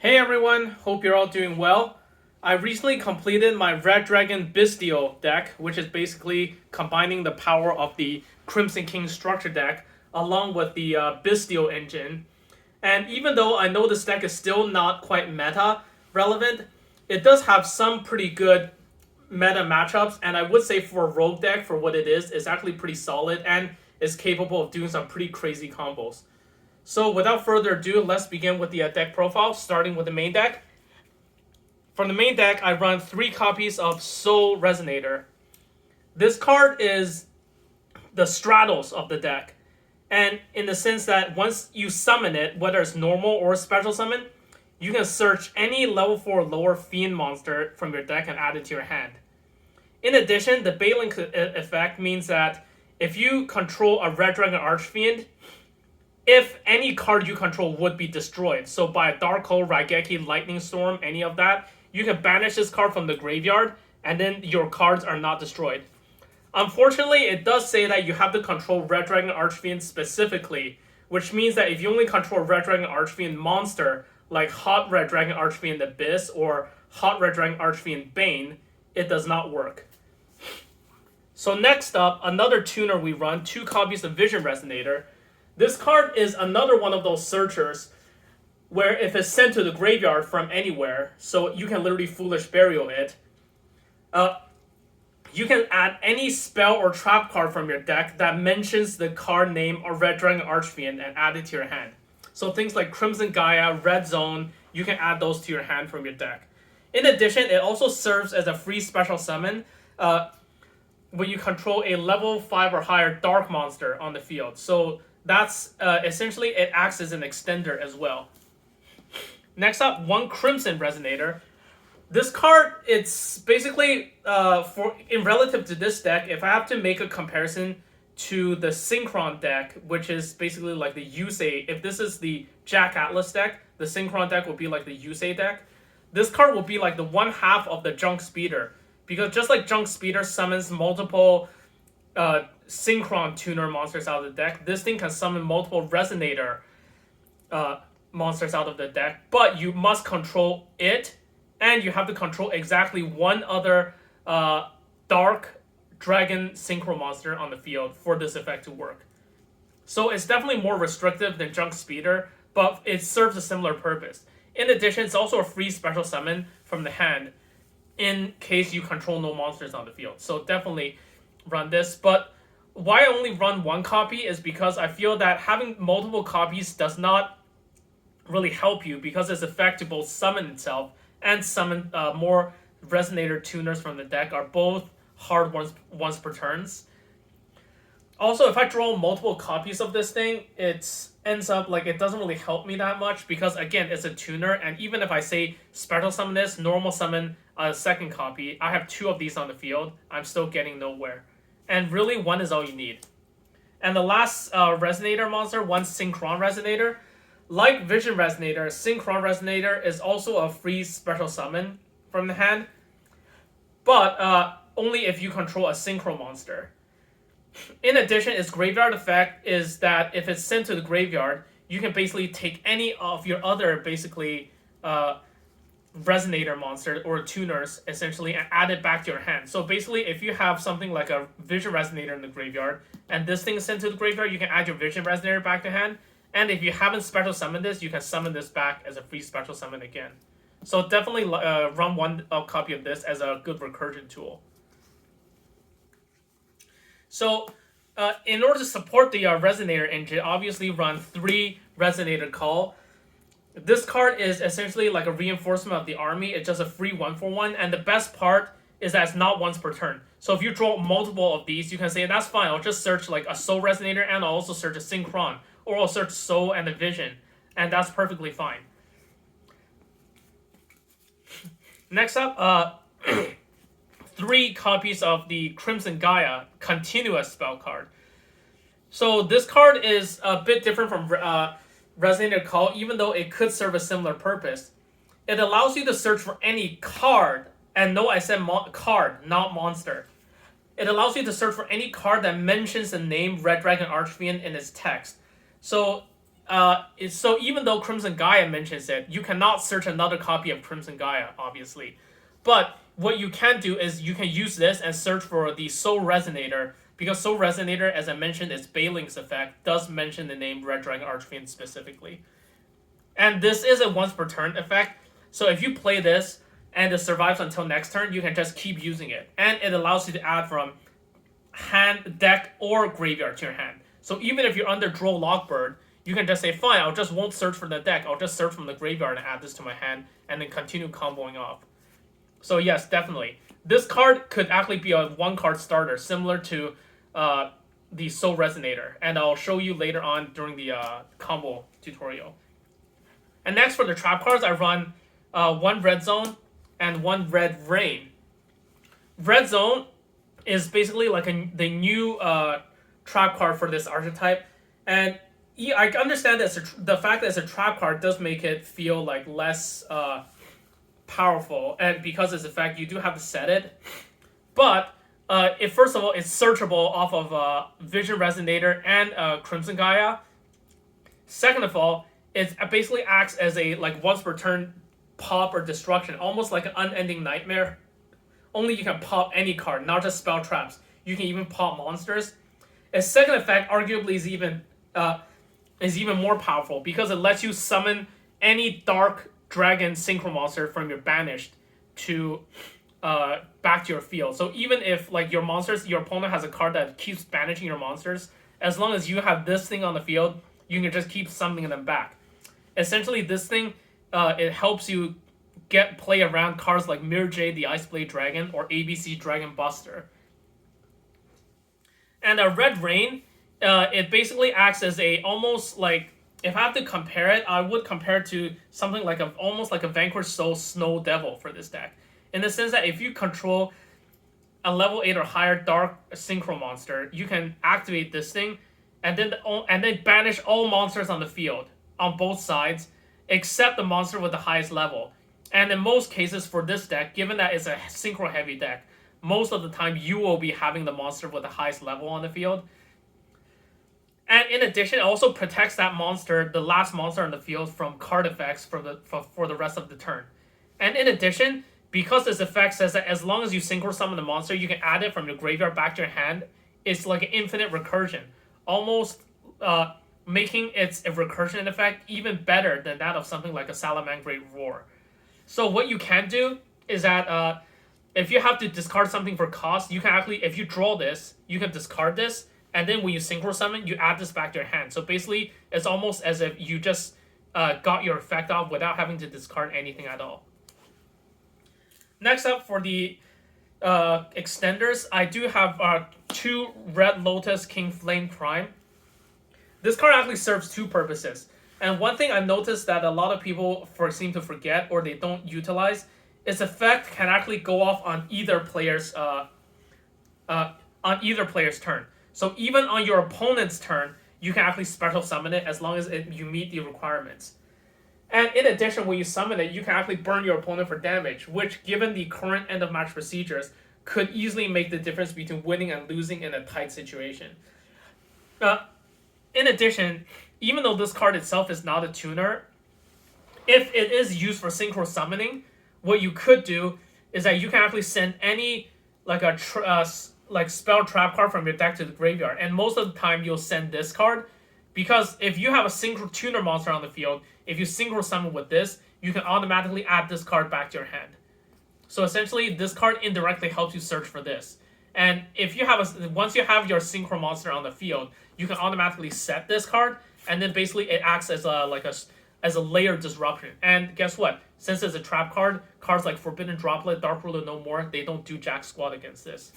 Hey everyone, hope you're all doing well. I recently completed my Red Dragon Bestial deck, which is basically combining the power of the Crimson King structure deck along with the Bestial engine. And even though I know this deck is still not quite meta relevant, it does have some pretty good meta matchups, and I would say for a rogue deck, for what it is, it's actually pretty solid and is capable of doing some pretty crazy combos. So without further ado, let's begin with the deck profile, starting with the main deck. For the main deck, I run 3 copies of Soul Resonator. This card is the straddles of the deck. And in the sense that once you summon it, whether it's normal or special summon, you can search any level 4 lower fiend monster from your deck and add it to your hand. In addition, the Bailink effect means that if you control a Red Dragon Archfiend, if any card you control would be destroyed, so by a Dark Hole, Raigeki, Lightning Storm, any of that, you can banish this card from the graveyard, and then your cards are not destroyed. Unfortunately, it does say that you have to control Red Dragon Archfiend specifically, which means that if you only control Red Dragon Archfiend monster, like Hot Red Dragon Archfiend Abyss or Hot Red Dragon Archfiend Bane, it does not work. So next up, another tuner we run, 2 copies of Vision Resonator. This card is another one of those searchers where if it's sent to the graveyard from anywhere, so you can literally Foolish Burial it, you can add any spell or trap card from your deck that mentions the card name or Red Dragon Archfiend and add it to your hand. So things like Crimson Gaia, Red Zone, you can add those to your hand from your deck. In addition, it also serves as a free special summon when you control a level 5 or higher dark monster on the field. So that's essentially it acts as an extender as well. Next up, 1 Crimson Resonator. This card, it's basically in relative to this deck, if I have to make a comparison to the Synchron deck, which is basically like the Yusei. If this is the Jack Atlas deck, the Synchron deck would be like the Yusei deck. This card will be like the 1/2 of the Junk Speeder, because just like Junk Speeder summons multiple Synchron tuner monsters out of the deck, this thing can summon multiple Resonator monsters out of the deck, but you must control it, and you have to control exactly one other Dark Dragon Synchro monster on the field for this effect to work. So it's definitely more restrictive than Junk Speeder, but it serves a similar purpose. In addition, it's also a free special summon from the hand in case you control no monsters on the field. So definitely run this, but why I only run 1 copy is because I feel that having multiple copies does not really help you, because its effect to both summon itself and summon more Resonator tuners from the deck are both hard once per turns. Also, if I draw multiple copies of this thing, it ends up like it doesn't really help me that much, because again, it's a tuner, and even if I say special summon this, normal summon a second copy, I have 2 of these on the field, I'm still getting nowhere. And really, 1 is all you need. And the last Resonator monster, 1 Synchron Resonator. Like Vision Resonator, Synchron Resonator is also a free special summon from the hand, but only if you control a Synchro monster. In addition, its graveyard effect is that if it's sent to the graveyard, you can basically take any of your other basically Resonator monster or tuners essentially and add it back to your hand. So basically, if you have something like a Vision Resonator in the graveyard and this thing is sent to the graveyard, you can add your Vision Resonator back to hand. And if you haven't special summoned this, you can summon this back as a free special summon again. So definitely run 1 copy of this as a good recursion tool. So in order to support the Resonator engine, obviously run 3 Resonator Call. This card is essentially like a reinforcement of the army. It's just a free 1-for-1, and the best part is that it's not once per turn. So if you draw multiple of these, you can say, that's fine, I'll just search like a Soul Resonator, and I'll also search a Synchron, or I'll search Soul and a Vision, and that's perfectly fine. Next up, 3 copies of the Crimson Gaia continuous spell card. So this card is a bit different from Resonator Call, even though it could serve a similar purpose. It allows you to search for any card, and no, I said card, not monster. It allows you to search for any card that mentions the name Red Dragon Archfiend in its text. So So even though Crimson Gaia mentions it, you cannot search another copy of Crimson Gaia, obviously. But what you can do is you can use this and search for the Soul Resonator, because Soul Resonator, as I mentioned, its Bailing's effect, does mention the name Red Dragon Archfiend specifically. And this is a once per turn effect, so if you play this and it survives until next turn, you can just keep using it. And it allows you to add from hand, deck, or graveyard to your hand. So even if you're under Droll Lockbird, you can just say, fine, I'll just won't search for the deck, I'll just search from the graveyard and add this to my hand, and then continue comboing off. So yes, definitely. This card could actually be a one-card starter, similar to the Soul Resonator, and I'll show you later on during the combo tutorial. And next for the trap cards, I run one Red Zone and one Red Rain. Red Zone is basically like the new trap card for this archetype, and I understand that the fact that it's a trap card does make it feel like less powerful, and because of its effect, you do have to set it. But first of all, it's searchable off of Vision Resonator and Crimson Gaia. Second of all, it basically acts as a like once per turn pop or destruction, almost like an unending nightmare. Only you can pop any card, not just spell traps. You can even pop monsters. Its second effect arguably is even more powerful because it lets you summon any dark dragon synchro monster from your banished to back to your field. So even if like your opponent has a card that keeps banishing your monsters, as long as you have this thing on the field, you can just keep summoning them back. Essentially, this thing it helps you play around cards like Mirror Jade, the Ice Blade Dragon, or ABC Dragon Buster. And Red Rain, it basically acts as a almost like, if I have to compare it, I would compare it to something like almost like a Vanquished Soul Snow Devil for this deck. In the sense that if you control a level 8 or higher dark synchro monster, you can activate this thing and then banish all monsters on the field on both sides except the monster with the highest level. And in most cases for this deck, given that it's a synchro heavy deck, most of the time you will be having the monster with the highest level on the field. And in addition, it also protects that monster, the last monster on the field, from card effects for the rest of the turn. And in addition, because this effect says that as long as you synchro summon the monster, you can add it from your graveyard back to your hand, it's like an infinite recursion. Almost making its recursion effect even better than that of something like a Salamangreat Roar. So what you can do is that if you have to discard something for cost, you can actually, if you draw this, you can discard this, and then when you synchro summon, you add this back to your hand. So basically, it's almost as if you just got your effect off without having to discard anything at all. Next up for the extenders, I do have two Red Lotus King Flame Prime. This card actually serves two purposes. And one thing I noticed that a lot of people seem to forget or they don't utilize, its effect can actually go off on either player's turn. So even on your opponent's turn, you can actually special summon it as long as you meet the requirements. And in addition, when you summon it, you can actually burn your opponent for damage, which, given the current end of match procedures, could easily make the difference between winning and losing in a tight situation. In addition, even though this card itself is not a tuner, if it is used for synchro summoning, what you could do is that you can actually send any like spell trap card from your deck to the graveyard, and most of the time you'll send this card, because if you have a synchro tuner monster on the field, if you synchro summon with this, you can automatically add this card back to your hand. So essentially, this card indirectly helps you search for this. And if you have once you have your synchro monster on the field, you can automatically set this card, and then basically it acts as a layered disruption. And guess what? Since it's a trap card, cards like Forbidden Droplet, Dark Ruler No More, they don't do jack squat against this.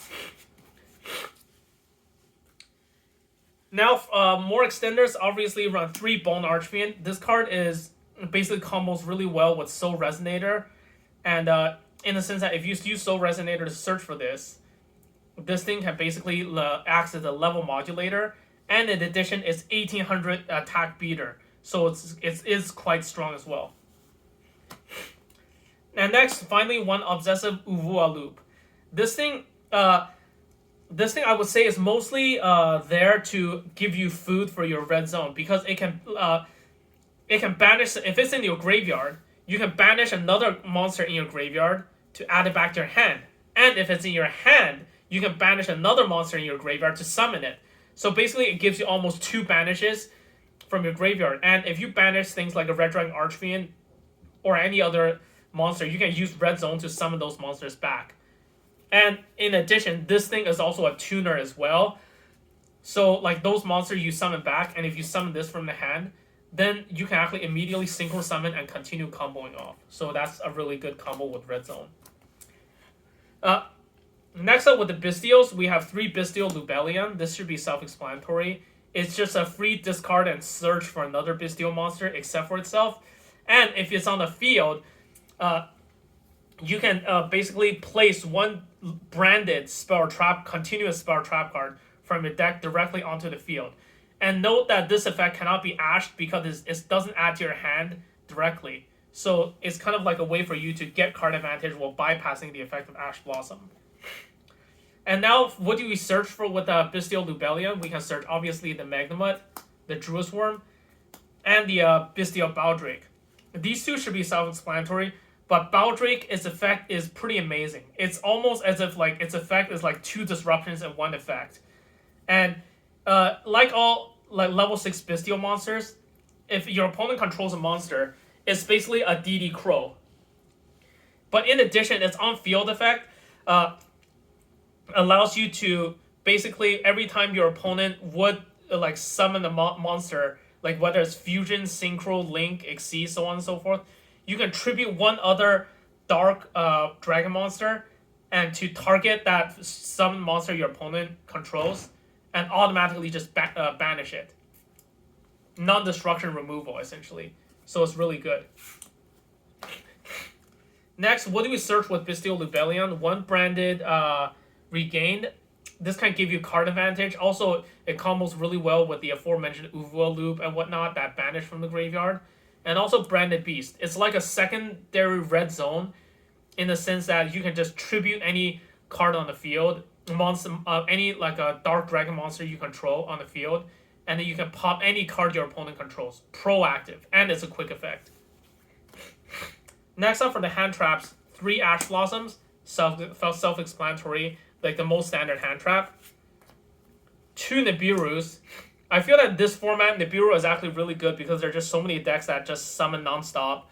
Now, more extenders obviously run 3 Bone Archfiend. This card is basically combos really well with Soul Resonator, and in the sense that if you use Soul Resonator to search for this thing can basically act as a level modulator, and in addition, it's 1800 attack beater, so it is quite strong as well. And next, finally, one Obsessive Uvua Loop. This thing I would say is mostly there to give you food for your red zone, because it can it can banish, if it's in your graveyard, you can banish another monster in your graveyard to add it back to your hand. And if it's in your hand, you can banish another monster in your graveyard to summon it. So basically, it gives you almost 2 banishes from your graveyard. And if you banish things like a Red Dragon Archfiend or any other monster, you can use Red Zone to summon those monsters back. And in addition, this thing is also a tuner as well. So like those monsters you summon back, and if you summon this from the hand, then you can actually immediately synchro summon and continue comboing off. So that's a really good combo with Red Zone. Next up with the Bystials, we have 3 Bystial Lubellion. This should be self-explanatory. It's just a free discard and search for another Bystial monster except for itself. And if it's on the field, you can basically place one branded spell trap, continuous spell trap card from your deck directly onto the field. And note that this effect cannot be ashed because it doesn't add to your hand directly. So it's kind of like a way for you to get card advantage while bypassing the effect of Ash Blossom. And now, what do we search for with Bystial Lubellion? We can search, obviously, the Magnemite, the Druid Worm, and the Bystial Baldrake. These 2 should be self-explanatory, but Baldrake's effect is pretty amazing. It's almost as if like its effect is like 2 disruptions in one effect. And like all like level 6 Bystial monsters, if your opponent controls a monster, it's basically a DD Crow. But in addition, its on-field effect allows you to basically, every time your opponent would like summon a monster, like whether it's Fusion, Synchro, Link, Exceed, so on and so forth, you can tribute one other dark dragon monster and to target that summon monster your opponent controls and automatically just banish it. Non-destruction removal, essentially. So it's really good. Next, what do we search with Bystial Lubellion? 1 branded Regained. This can give you card advantage. Also, it combos really well with the aforementioned Uvua Loop and whatnot that banish from the graveyard. And also Branded Beast. It's like a secondary Red Zone in the sense that you can just tribute any card on the field, monster, any like a Dark Dragon monster you control on the field, and then you can pop any card your opponent controls. Proactive, and it's a quick effect. Next up for the hand traps, 3 Ash Blossoms, self-explanatory, like the most standard hand trap. 2 Nibiru's. I feel that this format, Nibiru is actually really good because there are just so many decks that just summon non-stop.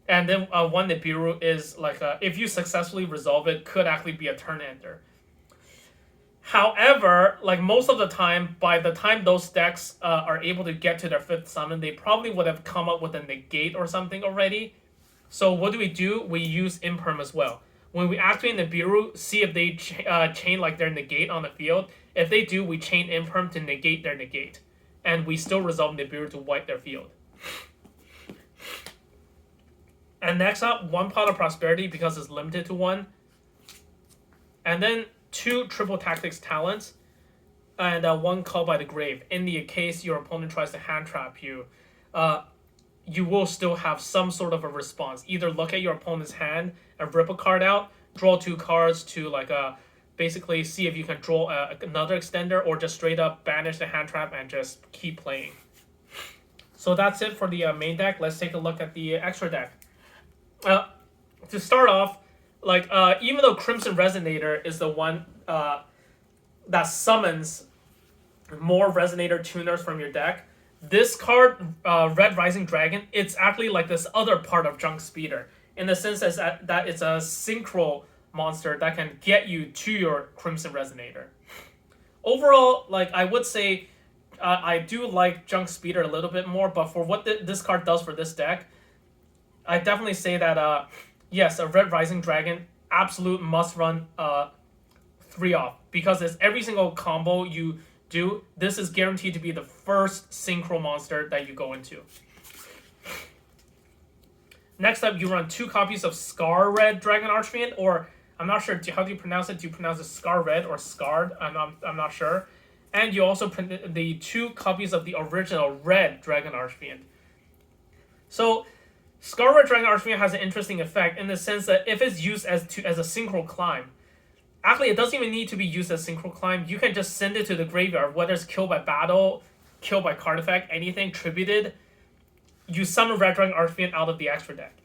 And then 1 Nibiru is like, if you successfully resolve it, could actually be a turn ender. However, like most of the time, by the time those decks are able to get to their 5th summon, they probably would have come up with a negate or something already. So what do? We use Imperm as well. When we activate Nibiru, see if they chain like their negate on the field. If they do, we chain Imperm to negate their negate. And we still resolve Nibiru to wipe their field. And next up, 1 Pot of Prosperity because it's limited to 1. And then 2 Triple Tactics Talents. And 1 Call by the Grave. In the case your opponent tries to hand trap you, you will still have some sort of a response. Either look at your opponent's hand and rip a card out, draw 2 cards to like basically see if you can draw another extender, or just straight up banish the hand trap and just keep playing. So that's it for the main deck. Let's take a look at the extra deck. To start off, like even though Crimson Resonator is the one that summons more Resonator tuners from your deck, this card, Red Rising Dragon, it's actually like this other part of Junk Speeder, in the sense that it's a synchro monster that can get you to your Crimson Resonator. Overall, like I would say, I do like Junk Speeder a little bit more, but for what this card does for this deck, I definitely say that, yes, a Red Rising Dragon, absolute must-run 3-off, because it's every single combo you do, this is guaranteed to be the first synchro monster that you go into. Next up, you run 2 copies of Scar Red Dragon Archfiend, or I'm not sure, how do you pronounce it? Do you pronounce it Scar Red or Scarred? I'm not sure. And you also print the 2 copies of the original Red Dragon Archfiend. So, Scar Red Dragon Archfiend has an interesting effect in the sense that if it's used as a synchro climb, actually, it doesn't even need to be used as synchro climb. You can just send it to the graveyard, whether it's killed by battle, killed by card effect, anything, tributed. you summon Red Dragon Archfiend out of the extra deck.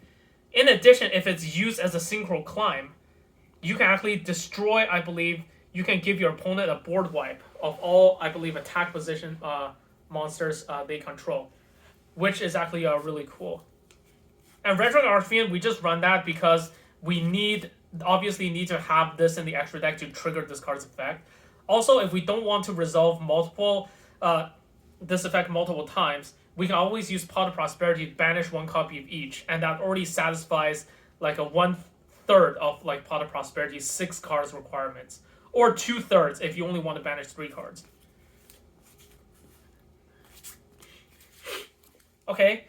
In addition, if it's used as a synchro climb, you can actually destroy, I believe, you can give your opponent a board wipe of all, I believe, attack position monsters they control, which is actually really cool. And Red Dragon Archfiend, we just run that because we obviously need to have this in the extra deck to trigger this card's effect. Also, if we don't want to resolve this effect multiple times, we can always use Pot of Prosperity to banish one copy of each, and that already satisfies like a 1/3 of like Pot of Prosperity's 6 cards requirements, or 2/3 if you only want to banish 3 cards. Okay,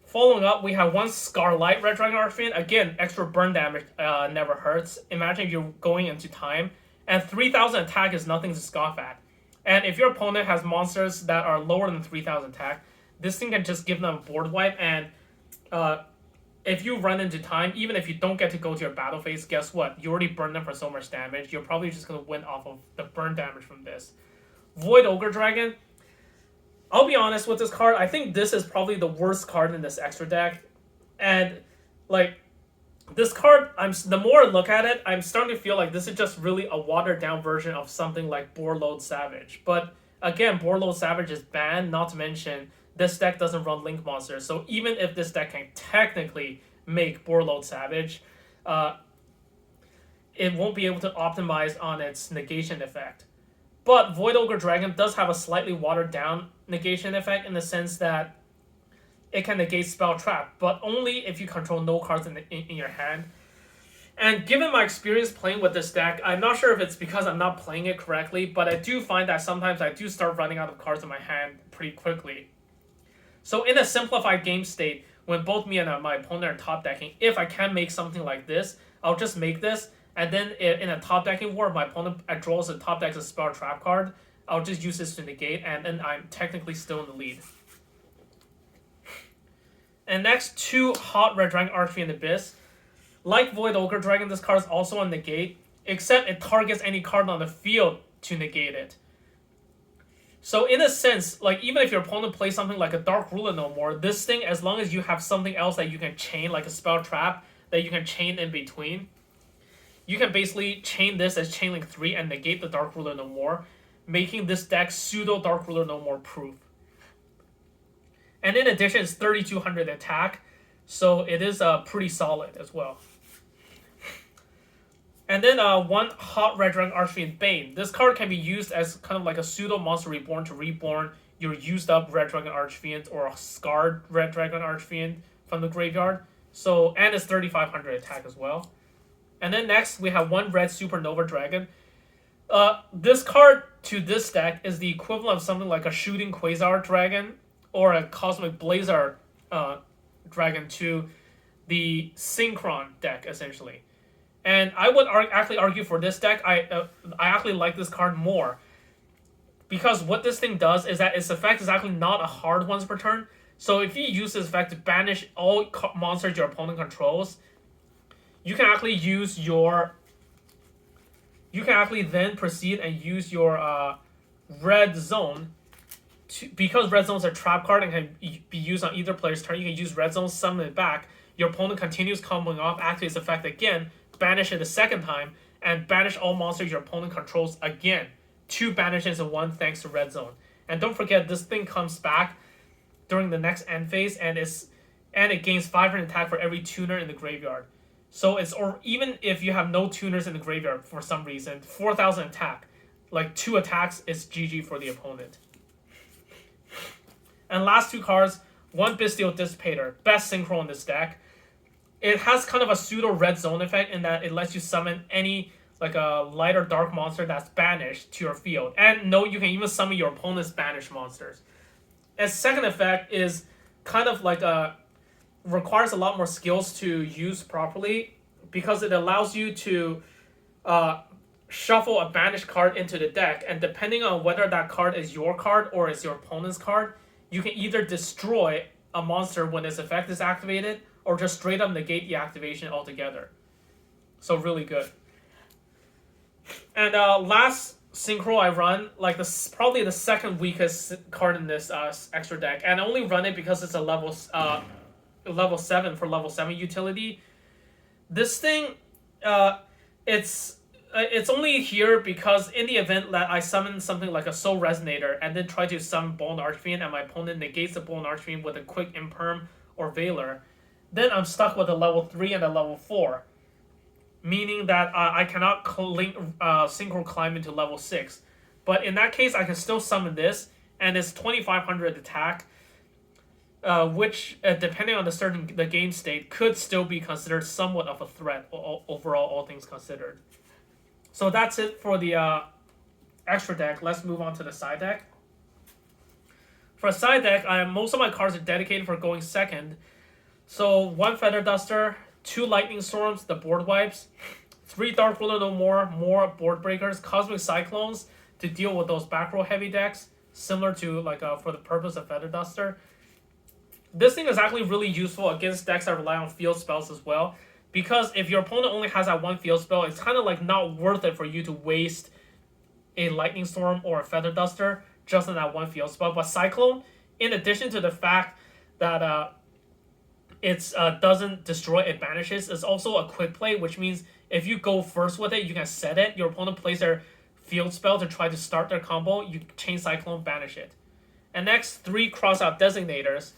following up, we have one Scarlight Red Dragon Archfiend. Again, extra burn damage never hurts. Imagine if you're going into time, and 3,000 attack is nothing to scoff at. And if your opponent has monsters that are lower than 3,000 attack, this thing can just give them a board wipe, and if you run into time, even if you don't get to go to your battle phase, guess what? You already burned them for so much damage. You're probably just going to win off of the burn damage from this. Void Ogre Dragon. I'll be honest with this card. I think this is probably the worst card in this extra deck. And, like, this card, the more I look at it, I'm starting to feel like this is just really a watered-down version of something like Boarload Savage. But, again, Boarload Savage is banned, not to mention this deck doesn't run Link monsters. So even if this deck can technically make Boarload Savage, it won't be able to optimize on its negation effect. But Void Ogre Dragon does have a slightly watered down negation effect in the sense that it can negate Spell Trap, but only if you control no cards in your hand. And given my experience playing with this deck, I'm not sure if it's because I'm not playing it correctly, but I do find that sometimes I do start running out of cards in my hand pretty quickly. So in a simplified game state, when both me and my opponent are top decking, if I can make something like this, I'll just make this, and then in a top decking war, if my opponent draws a top decks a Spell Trap card, I'll just use this to negate, and then I'm technically still in the lead. And next, 2 Hot Red Dragon Archfiend Abyss. Like Void Ogre Dragon, this card is also a negate, except it targets any card on the field to negate it. So in a sense, like even if your opponent plays something like a Dark Ruler no more, this thing, as long as you have something else that you can chain, like a Spell Trap, that you can chain in between, you can basically chain this as Chain Link 3 and negate the Dark Ruler no more, making this deck pseudo Dark Ruler no more proof. And in addition, it's 3,200 attack, so it is pretty solid as well. And then 1 Hot Red Dragon Archfiend Bane. This card can be used as kind of like a pseudo Monster Reborn to reborn your used up Red Dragon Archfiend or a scarred Red Dragon Archfiend from the graveyard. So, and it's 3,500 attack as well. And then next, we have 1 Red Supernova Dragon. This card to this deck is the equivalent of something like a Shooting Quasar Dragon or a Cosmic Blazer Dragon to the Synchron deck, essentially. And I would actually argue for this deck, I actually like this card more. Because what this thing does is that its effect is actually not a hard once per turn. So if you use this effect to banish all monsters your opponent controls, you can actually use your... You can actually then proceed and use your Red Zone. Because Red Zone's a trap card and can be used on either player's turn, you can use Red Zone, summon it back. Your opponent continues comboing off, activates its effect again, banish it a second time, and banish all monsters your opponent controls again. 2 banishes in 1 thanks to Red Zone. And don't forget, this thing comes back during the next end phase, and it gains 500 attack for every tuner in the graveyard. So even if you have no tuners in the graveyard for some reason, 4,000 attack, like 2 attacks is GG for the opponent. And last 2 cards, 1 Bestial Dissipator, best synchro in this deck. It has kind of a pseudo Red Zone effect in that it lets you summon any like a light or dark monster that's banished to your field. And no, you can even summon your opponent's banished monsters. Its second effect is kind of like requires a lot more skills to use properly because it allows you to shuffle a banished card into the deck, and depending on whether that card is your card or is your opponent's card, you can either destroy a monster when its effect is activated or just straight up negate the activation altogether. So really good. And last Synchro I run, like probably the second weakest card in this extra deck, and I only run it because it's a level 7 for level 7 utility. This thing, uh, it's only here because in the event that I summon something like a Soul Resonator and then try to summon Bone Archfiend and my opponent negates the Bone Archfiend with a quick Imperm or Veiler, then I'm stuck with a level 3 and a level 4. Meaning that I cannot synchro climb into level 6. But in that case, I can still summon this, and it's 2500 attack, which, depending on the game state, could still be considered somewhat of a threat, overall, all things considered. So that's it for the extra deck. Let's move on to the side deck. For a side deck, most of my cards are dedicated for going second. So 1 Feather Duster, 2 Lightning Storms, the board wipes, 3 Dark Ruler No more board breakers, Cosmic Cyclones to deal with those back row heavy decks, similar to like for the purpose of Feather Duster. This thing is actually really useful against decks that rely on field spells as well, because if your opponent only has that 1 field spell, it's kind of like not worth it for you to waste a Lightning Storm or a Feather Duster just on that 1 field spell. But Cyclone, in addition to the fact that it doesn't destroy, it banishes, it's also a quick play, which means if you go first with it, you can set it, your opponent plays their field spell to try to start their combo, you chain Cyclone, banish it. And next, 3 Crossout Designators.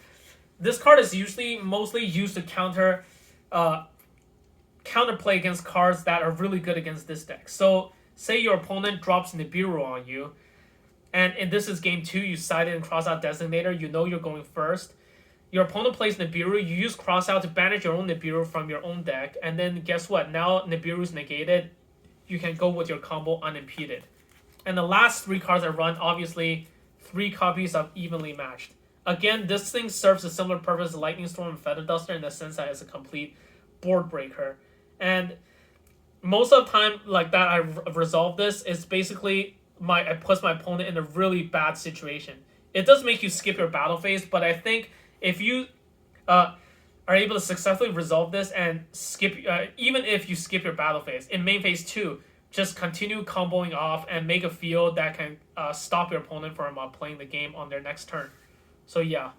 This card is mostly used to counterplay against cards that are really good against this deck. So say your opponent drops Nibiru on you, and this is game 2, you side it and Crossout Designator, you know you're going first. Your opponent plays Nibiru, you use Crossout to banish your own Nibiru from your own deck, and then guess what? Now Nibiru's negated, you can go with your combo unimpeded. And the last 3 cards I run, obviously, 3 copies of Evenly Matched. Again, this thing serves a similar purpose to Lightning Storm and Feather Duster in the sense that it's a complete board breaker. And most of the time like that I resolve this is basically it puts my opponent in a really bad situation. It does make you skip your battle phase, but I think if you are able to successfully resolve this and skip, even if you skip your battle phase, in main phase 2, just continue comboing off and make a field that can stop your opponent from playing the game on their next turn. So yeah,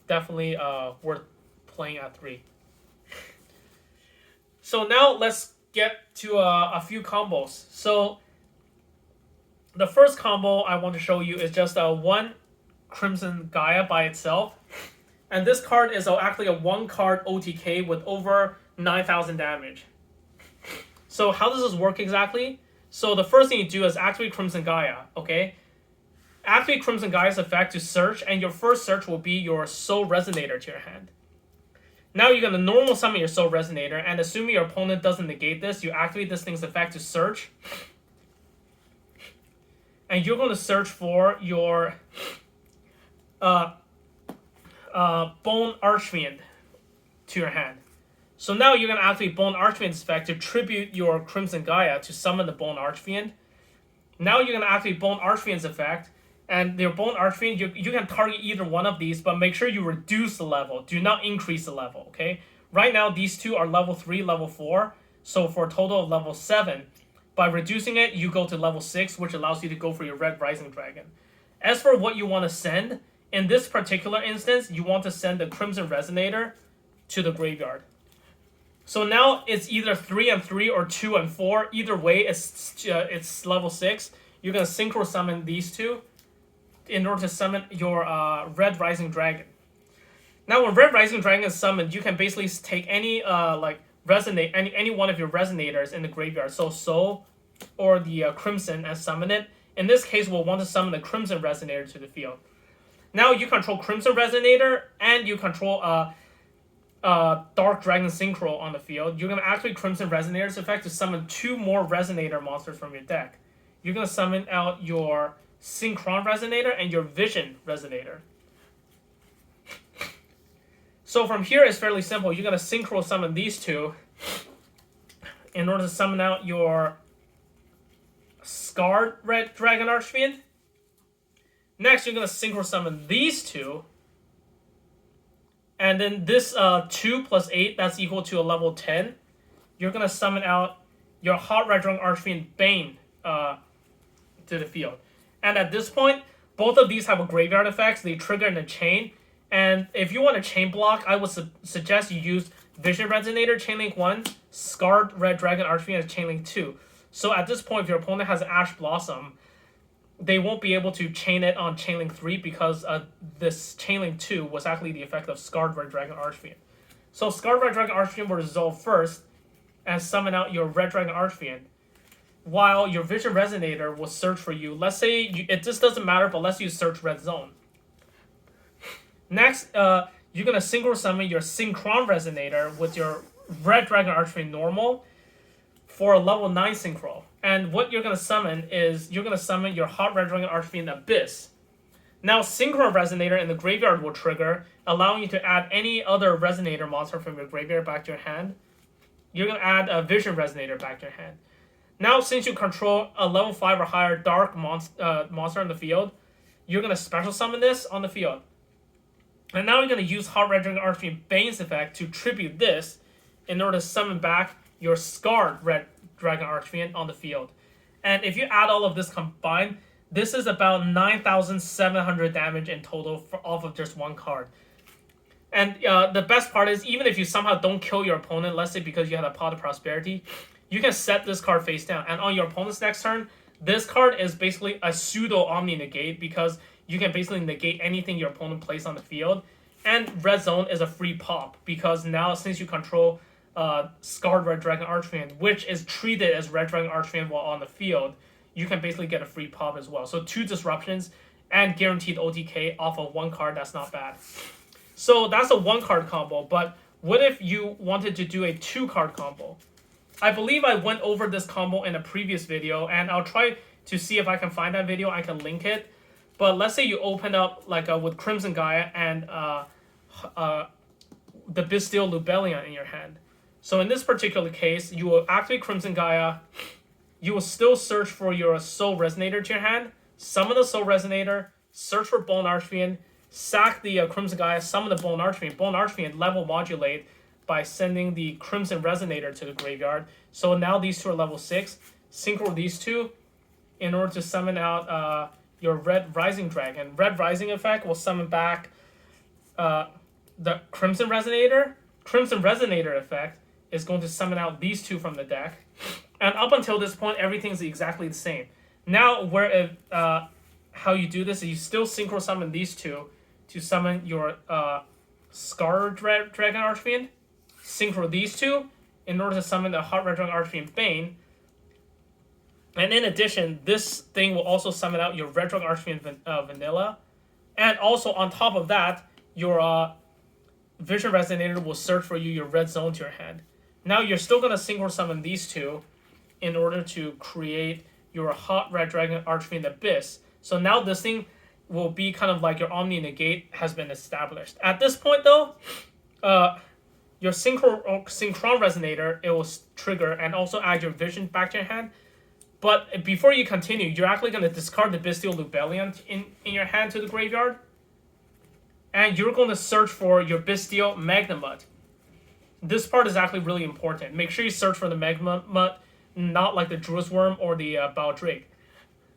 definitely worth playing at 3. So now let's get to a few combos. So the first combo I want to show you is just 1 Crimson Gaia by itself. And this card is actually a 1-card OTK with over 9,000 damage. So how does this work exactly? So the first thing you do is activate Crimson Gaia, okay? Activate Crimson Gaia's effect to search, and your first search will be your Soul Resonator to your hand. Now you're going to normal summon your Soul Resonator, and assuming your opponent doesn't negate this, you activate this thing's effect to search. And you're going to search for your Bone Archfiend to your hand. So now you're going to activate Bone Archfiend's effect to tribute your Crimson Gaia to summon the Bone Archfiend. Now you're going to activate Bone Archfiend's effect, and your Bone Archfiend, you can target either one of these, but make sure you reduce the level. Do not increase the level, okay? Right now, these 2 are level 3, level 4, so for a total of level 7. By reducing it, you go to level 6, which allows you to go for your Red Rising Dragon. As for what you want to send, in this particular instance, you want to send the Crimson Resonator to the graveyard. So now it's either 3 and 3 or 2 and 4. Either way, it's level 6. You're going to synchro summon these 2 in order to summon your Red Rising Dragon. Now, when Red Rising Dragon is summoned, you can basically take any any one of your resonators in the graveyard, so Soul or the Crimson, and summon it. In this case, we'll want to summon the Crimson Resonator to the field. Now you control Crimson Resonator and you control Dark Dragon Synchro on the field. You're going to activate Crimson Resonator's effect to summon 2 more Resonator monsters from your deck. You're going to summon out your Synchron Resonator and your Vision Resonator. So from here, it's fairly simple. You're going to Synchro summon these 2 in order to summon out your Scarred Red Dragon Archfiend. Next, you're going to Synchro summon these 2. And then this 2 plus 8, that's equal to a level 10. You're going to summon out your Hot Red Dragon Archfiend Bane to to the field. And at this point, both of these have a graveyard effect. So they trigger in a chain. And if you want a chain block, I would suggest you use Vision Resonator, Chainlink 1, Scarred Red Dragon Archfiend as Chainlink 2. So at this point, if your opponent has Ash Blossom, they won't be able to chain it on Chainlink 3 because this Chainlink 2 was actually the effect of Scarred Red Dragon Archfiend. So Scarred Red Dragon Archfiend will resolve first and summon out your Red Dragon Archfiend, while your Vision Resonator will search for you. Let's say it just doesn't matter, but let's use Search Red Zone. Next, you're going to synchro summon your Synchron Resonator with your Red Dragon Archfiend normal for a level 9 synchro. And what you're going to summon is you're going to summon your Hot Red Dragon Archfiend Abyss. Now, Synchron Resonator in the graveyard will trigger, allowing you to add any other Resonator monster from your graveyard back to your hand. You're going to add a Vision Resonator back to your hand. Now, since you control a level 5 or higher dark monster in the field, you're going to special summon this on the field. And now you're going to use Hot Red Dragon Archfiend Bane's effect to tribute this in order to summon back your Scarred Red Dragon Archfiend on the field. And if you add all of this combined, this is about 9,700 damage in total off of just one card. And the best part is, even if you somehow don't kill your opponent, let's say because you had a Pot of Prosperity, you can set this card face down. And on your opponent's next turn, this card is basically a pseudo Omni Negate because you can basically negate anything your opponent plays on the field. And Red Zone is a free pop because now since you control Scarred Red Dragon Archfiend, which is treated as Red Dragon Archfiend while on the field, you can basically get a free pop as well. So 2 disruptions and guaranteed OTK off of one card. That's not bad. So that's a 1-card combo. But what if you wanted to do a 2-card combo? I believe I went over this combo in a previous video, and I'll try to see if I can find that video. I can link it. But let's say you open up like with Crimson Gaia and the Bestial Lubellion in your hand. So in this particular case, you will activate Crimson Gaia. You will still search for your Soul Resonator to your hand, summon the Soul Resonator, search for Bone Archfiend, sack the Crimson Gaia, summon the Bone Archfiend. Bone Archfiend level modulate by sending the Crimson Resonator to the graveyard. So now these two are level 6. Synchro these two in order to summon out your Red Rising Dragon. Red Rising effect will summon back the Crimson Resonator. Crimson Resonator effect is going to summon out these two from the deck. And up until this point, everything's exactly the same. Now, how you do this is you still synchro summon these two to summon your Scarred Red Dragon Archfiend. Synchro these two in order to summon the Hot Red Dragon Archfiend Bane. And in addition, this thing will also summon out your Red Dragon Archfiend Vanilla. And also on top of that, your Vision Resonator will search for you your Red Zone to your hand. Now you're still going to synchro summon these two in order to create your Hot Red Dragon Archfiend Abyss. So now this thing will be kind of like your Omni Negate has been established. At this point though, your Synchron Resonator, it will trigger and also add your Vision back to your hand. But before you continue, you're actually going to discard the Bestial Lubellion in your hand to the graveyard. And you're going to search for your Bestial Magnemut. This part is actually really important. Make sure you search for the Magnemut, not like the Druid's Worm or the Baldrake.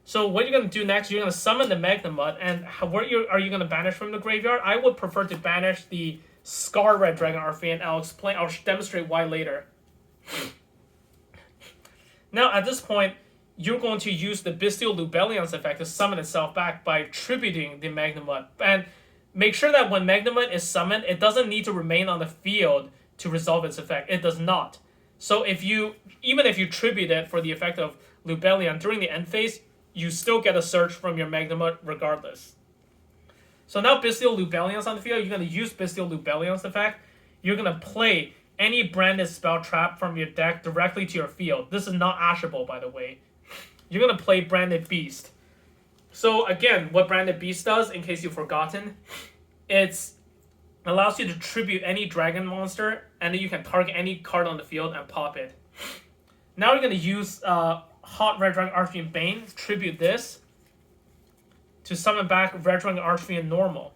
So what you're going to do next, you're going to summon the Magnemut. And are you going to banish from the graveyard? I would prefer to banish the Scar Red Dragon Archfiend. I'll demonstrate why later. Now at this point, you're going to use the Bestial Lubellion's effect to summon itself back by tributing the Magnemut. And make sure that when Magnemut is summoned, it doesn't need to remain on the field to resolve its effect. It does not. So even if you tribute it for the effect of Lubellion during the end phase, you still get a search from your Magnemut regardless. So now Bestial Lubellion's on the field. You're going to use Bestial Lubellion's effect. You're going to play any branded spell trap from your deck directly to your field. This is not ashable, by the way. You're going to play Branded Beast. So again, what Branded Beast does, in case you've forgotten, it allows you to tribute any dragon monster, and then you can target any card on the field and pop it. Now you're going to use Hot Red Dragon Archfiend Bane, tribute this, to summon back Red Dragon Archfiend Normal.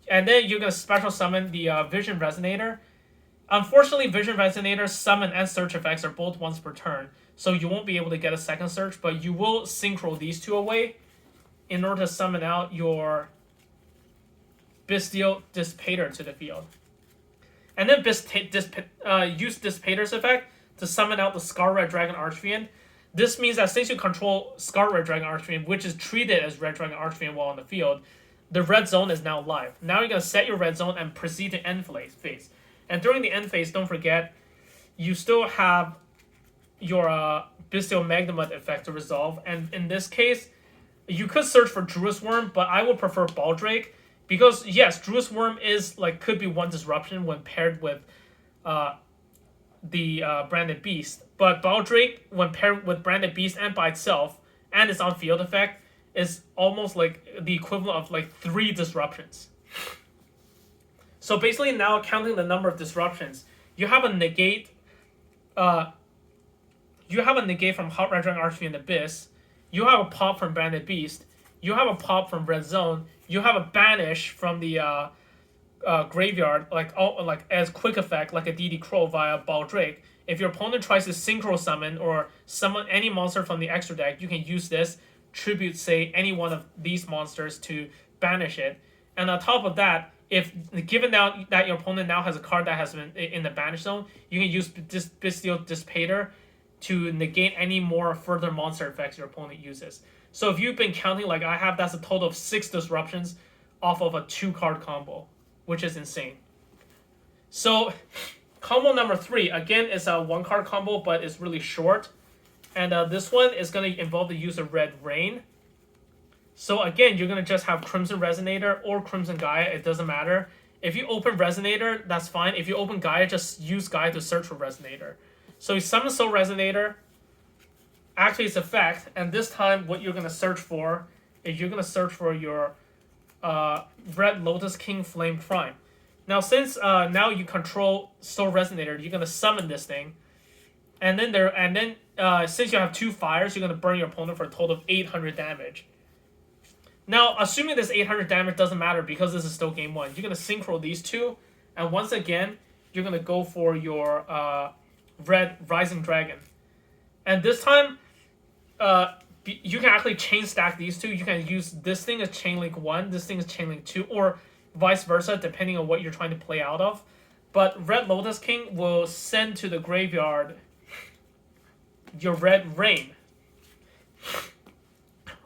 And then you're going to special summon the Vision Resonator. Unfortunately, Vision Resonator, Summon, and Search effects are both once per turn, so you won't be able to get a second search, but you will synchro these two away in order to summon out your Bestial Dissipator to the field. And then use Dissipator's effect to summon out the Scar Red Dragon Archfiend. This means that since you control Scar Red Dragon Archfiend, which is treated as Red Dragon Archfiend while on the field, the red zone is now live. Now you're going to set your red zone and proceed to end phase. And during the end phase, don't forget, you still have your Bestial Magnemite effect to resolve. And in this case, you could search for Druid's Worm, but I would prefer Baldrake. Because, yes, Druid's Worm is could be one disruption when paired with the Branded Beast. But Baldrake, when paired with Branded Beast and by itself, and its on-field effect, is almost like the equivalent of 3 disruptions. So basically now counting the number of disruptions, you have a negate from Hot Red Dragon Archfiend Abyss, you have a pop from Branded Beast, you have a pop from Red Zone, you have a banish from the graveyard, as quick effect, like a DD Crow via Baldrake. If your opponent tries to synchro summon or summon any monster from the extra deck, you can use this, tribute, say, any one of these monsters to banish it. And on top of that, if given now that your opponent now has a card that has been in the banish zone, you can use Bestial Dissipator to negate any more further monster effects your opponent uses. So if you've been counting like I have, that's a total of 6 disruptions off of a 2-card combo, which is insane. So combo number 3, again, is a 1-card combo, but it's really short. And this one is going to involve the use of Red Rain. So again, you're going to just have Crimson Resonator or Crimson Gaia, it doesn't matter. If you open Resonator, that's fine. If you open Gaia, just use Gaia to search for Resonator. So you summon Soul Resonator, activate its effect, and this time what you're going to search for is you're going to search for your Red Lotus King Flame Prime. Now since now you control Soul Resonator, you're going to summon this thing, and then since you have 2 fires, you're going to burn your opponent for a total of 800 damage. Now, assuming this 800 damage doesn't matter because this is still game 1, you're going to synchro these two, and once again, you're going to go for your Red Rising Dragon. And this time, you can actually chain stack these two. You can use this thing as Chain Link 1, this thing as Chain Link 2, or vice versa, depending on what you're trying to play out of. But Red Lotus King will send to the graveyard your Red Rain.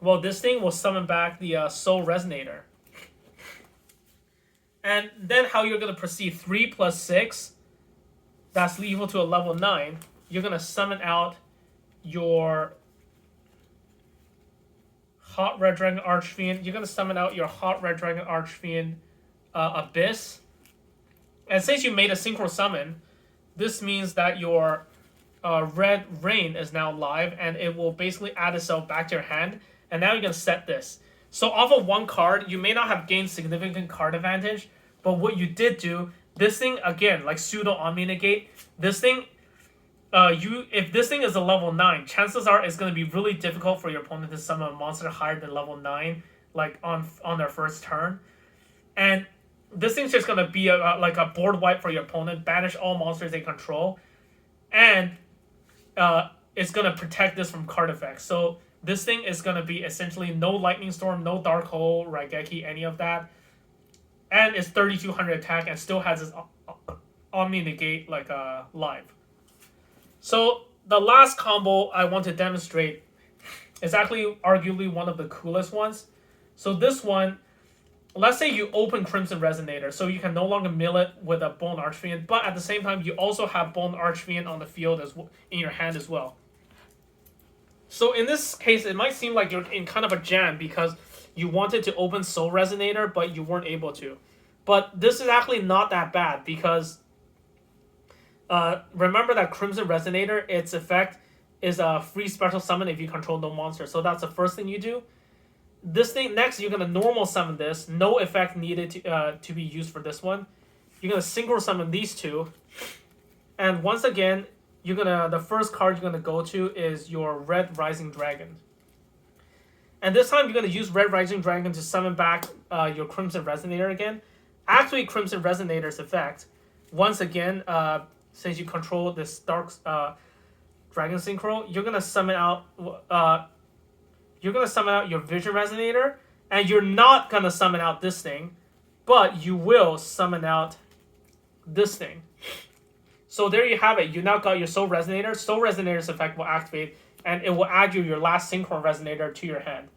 Well, this thing will summon back the Soul Resonator. And then how you're going to proceed, 3 plus 6, that's equal to a level 9. You're going to summon out your Hot Red Dragon Archfiend. You're going to summon out your Hot Red Dragon Archfiend Abyss. And since you made a synchro summon, this means that your Red Rain is now live, and it will basically add itself back to your hand. And now you're going to set this. So off of 1 card, you may not have gained significant card advantage, but what you did do, this thing, again, like pseudo Omni Negate, this thing, if this thing is a level 9, chances are it's going to be really difficult for your opponent to summon a monster higher than level 9, like on their first turn. And this thing's just going to be like a board wipe for your opponent, banish all monsters they control, and it's going to protect this from card effects. So this thing is going to be essentially no Lightning Storm, no Dark Hole, Raigeki, any of that. And it's 3200 attack and still has its Omni Negate live. So the last combo I want to demonstrate is actually arguably one of the coolest ones. So this one, let's say you open Crimson Resonator, so you can no longer mill it with a Bone Archfiend, but at the same time you also have Bone Archfiend on the field in your hand as well. So in this case, it might seem like you're in kind of a jam because you wanted to open Soul Resonator, but you weren't able to. But this is actually not that bad because remember that Crimson Resonator, its effect is a free special summon if you control no monster. So that's the first thing you do. This thing, next, you're going to normal summon this. No effect needed to be used for this one. You're going to synchro summon these two. And once again, the first card you're going to go to is your Red Rising Dragon. And this time you're going to use Red Rising Dragon to summon back your Crimson Resonator again. Activate Crimson Resonator's effect, once again, since you control this Dark Dragon Synchro, you're gonna summon out your Vision Resonator, and you're not gonna summon out this thing, but you will summon out this thing. So there you have it. You now got your Soul Resonator. Soul Resonator's effect will activate, and it will add you your last Synchron Resonator to your hand.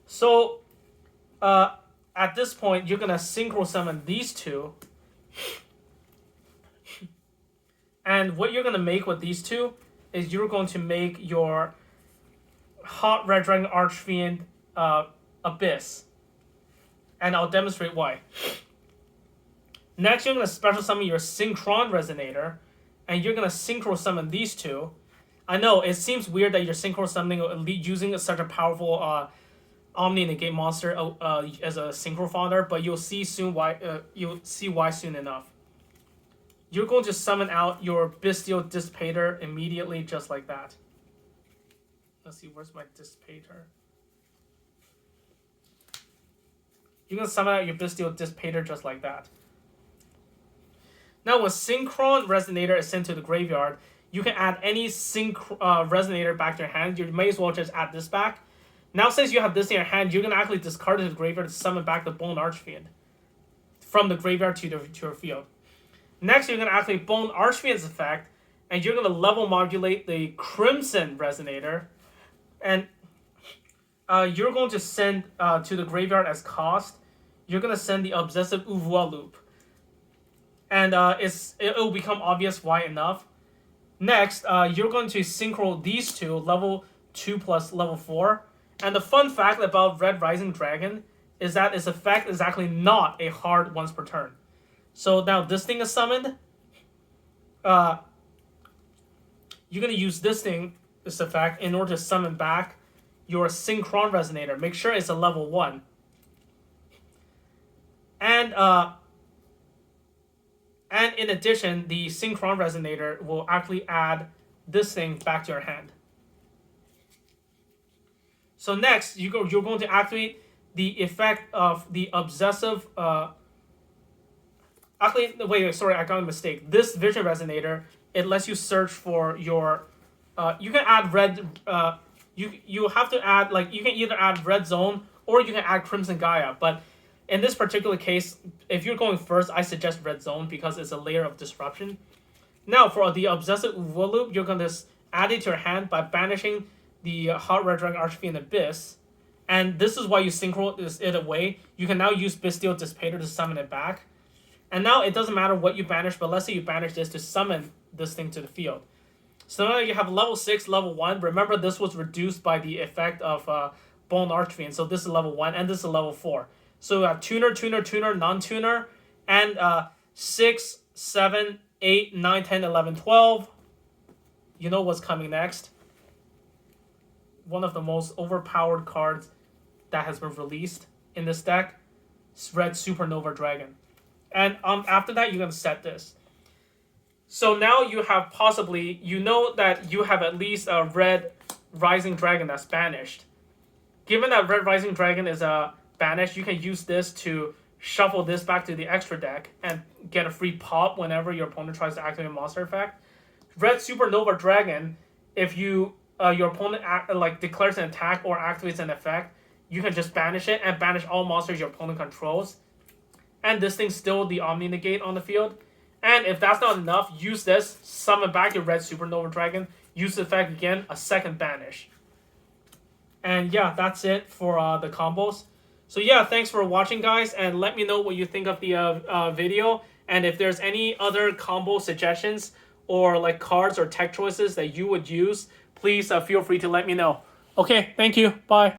So at this point, you're gonna Synchro summon these two. And what you're gonna make with these two is you're going to make your Hot Red Dragon Archfiend Abyss. And I'll demonstrate why. Next, you're going to special summon your Synchron Resonator, and you're going to Synchro summon these two. I know, it seems weird that you're Synchro summoning using such a powerful Omni Negate monster as a Synchro fodder, but you'll see why soon enough. You're going to summon out your Bestial Dissipator immediately, just like that. Let's see, where's my Dissipator? You're going to summon out your Bestial Dissipator just like that. Now, when Synchron Resonator is sent to the graveyard, you can add any Resonator back to your hand. You may as well just add this back. Now, since you have this in your hand, you're going to actually discard it to the graveyard to summon back the Bone Archfiend from the graveyard to your field. Next, you're going to activate Bone Archfiend's effect, and you're going to level modulate the Crimson Resonator, and you're going to send to the graveyard as cost. You're going to send the Obsessive Ouvoi Loop, and it will become obvious why enough. Next, you're going to synchro these two, level 2 plus level 4, and the fun fact about Red Rising Dragon is that its effect is actually not a hard once per turn. So now this thing is summoned. You're going to use this effect, in order to summon back your Synchron Resonator. Make sure it's a level 1. And in addition, the Synchron Resonator will actually add this thing back to your hand. So next, you're going to activate the effect of the Obsessive... Actually, wait, sorry, I got a mistake. This Vision Resonator, it lets you search for your... you can add red... you have to add, like, you can either add Red Zone or you can add Crimson Gaia. But in this particular case, if you're going first, I suggest Red Zone because it's a layer of disruption. Now, for the Obsessive Ouvoi Loop, you're going to add it to your hand by banishing the Hot Red Dragon Archfiend Abyss. And this is why you synchro it away. You can now use Bestial Dissipator to summon it back. And now it doesn't matter what you banish, but let's say you banish this to summon this thing to the field. So now you have level 6, level 1. Remember, this was reduced by the effect of Bone Archfiend. So this is level 1, and this is level 4. So we have Tuner, Tuner, Tuner, Non-Tuner, and 6, 7, 8, 9, 10, 11, 12. You know what's coming next. One of the most overpowered cards that has been released in this deck. Red Supernova Dragon. And after that, you're going to set this. So now you have possibly, you know that you have at least a Red Rising Dragon that's banished. Given that Red Rising Dragon is banished, you can use this to shuffle this back to the extra deck and get a free pop whenever your opponent tries to activate a monster effect. Red Supernova Dragon, if you your opponent declares an attack or activates an effect, you can just banish it and banish all monsters your opponent controls. And this thing's still the Omni Negate on the field. And if that's not enough, use this, summon back your Red Supernova Dragon, use the effect again, a second banish. And yeah, that's it for the combos. So yeah, thanks for watching, guys, and let me know what you think of the video. And if there's any other combo suggestions or like cards or tech choices that you would use, please feel free to let me know. Okay, thank you. Bye.